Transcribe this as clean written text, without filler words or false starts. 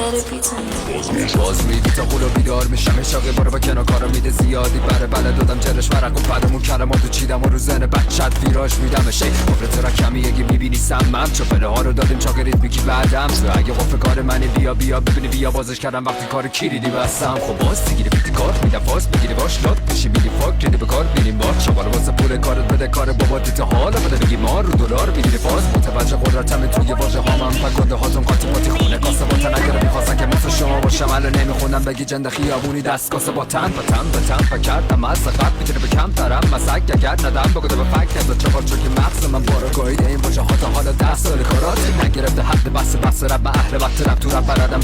better pretend. باز میدی تا قلو بیدار میشم اشاقه برو با کنار کارو میده زیادی بره بله دادم جرش ورقم بعدمون کلماتو چیدم و رو زن بچت ویراج میدم شی قفل را کمی اگه میبینی سمم چوپره ها رو دادیم چاکریت میکی بعدم تو اگه قفل کار منی بیا ببینی بیا بازش کردم وقتی کار کلیدی بستم خب باز دیگه بیتی کار میدم فاز بگیری باش لات بشی میدی فاک ریدی به کار بینیم بار شغال واسه پول کارت بده کار بابا دیتا حالا بده بگی ما رو دلار میگیری فاز متوجه قدرتم توی واژه هامم فکنده هاتون قاطی پاتی خونه کاسه با تنگره میخواستن که مثل شما باشم الان نمیخونم بگی جند خیابونی دست کاسه با تن کردم از سقط میتونه به کم ترم مسک اگر ندم بگده به فکر نزد چهار چون که مغز من بارو گاییده این واژه ها تا حالا 10 سال کارات نگرفته حد بس رب اهل وقت رب تو رب بردم